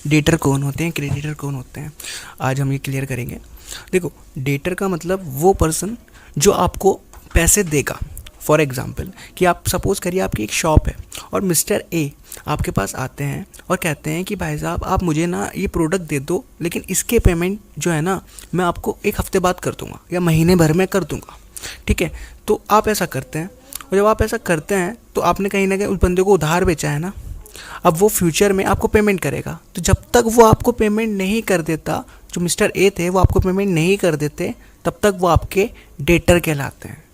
Debtor कौन होते हैं, क्रेडिटर कौन होते हैं, आज हम ये क्लियर करेंगे। देखो, डेटर का मतलब वो पर्सन जो आपको पैसे देगा। फॉर एग्ज़ाम्पल कि आप सपोज़ करिए आपकी एक शॉप है और मिस्टर ए आपके पास आते हैं और कहते हैं कि भाई साहब आप मुझे ना ये प्रोडक्ट दे दो, लेकिन इसके पेमेंट जो है ना मैं आपको एक हफ्ते बाद कर दूंगा या महीने भर में कर दूंगा। ठीक है, तो आप ऐसा करते हैं, और जब आप ऐसा करते हैं तो आपने कहीं ना कहीं उस बंदे को उधार बेचा है ना। अब वो फ्यूचर में आपको पेमेंट करेगा, तो जब तक वो आपको पेमेंट नहीं कर देता, जो मिस्टर ए थे वो आपको पेमेंट नहीं कर देते, तब तक वो आपके डेटर कहलाते हैं।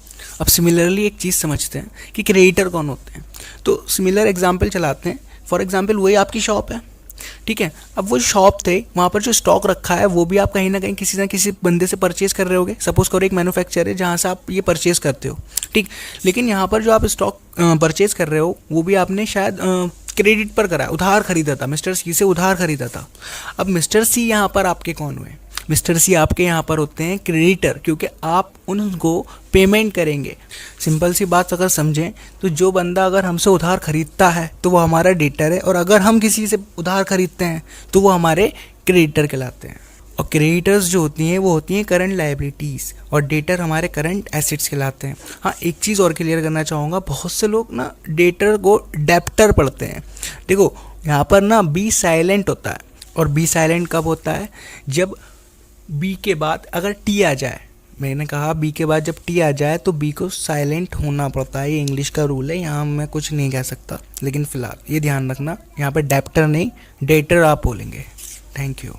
अब सिमिलरली एक चीज़ समझते हैं कि क्रेडिटर कौन होते हैं। तो सिमिलर एग्जांपल चलाते हैं। फॉर एग्जांपल वही आपकी शॉप है, ठीक है। अब वो शॉप थे, वहाँ पर जो स्टॉक रखा है वो भी आप कहीं ना कहीं किसी ना किसी बंदे से परचेज़ कर रहे होगे। सपोज करो एक मैन्युफैक्चर है जहाँ से आप ये परचेज़ करते हो, ठीक। लेकिन यहाँ पर जो आप स्टॉक परचेज़ कर रहे हो वो भी आपने शायद क्रेडिट पर करा, उधार खरीदा था, मिस्टर सी से उधार खरीदा था। अब मिस्टर सी यहाँ पर आपके कौन हुए? मिस्टर सी आपके यहाँ पर होते हैं क्रेडिटर, क्योंकि आप उनको पेमेंट करेंगे। सिंपल सी बात अगर समझें तो जो बंदा अगर हमसे उधार खरीदता है तो वो हमारा डेटर है, और अगर हम किसी से उधार खरीदते हैं तो वो हमारे क्रेडिटर कहलाते हैं। और क्रेडिटर्स जो होती हैं वो होती हैं करंट लायबिलिटीज़, और डेटर हमारे करंट एसेट्स कहलाते हैं। हाँ, एक चीज़ और क्लियर करना चाहूँगा, बहुत से लोग ना डेटर को डेप्टर पढ़ते हैं। देखो यहाँ पर ना बी साइलेंट होता है, और बी साइलेंट कब होता है? जब बी के बाद अगर टी आ जाए। मैंने कहा बी के बाद जब टी आ जाए तो बी को साइलेंट होना पड़ता है। ये इंग्लिश का रूल है, यहाँ मैं कुछ नहीं कह सकता, लेकिन फ़िलहाल ये ध्यान रखना, यहाँ पे डेप्टर नहीं डेटर आप बोलेंगे। Thank you.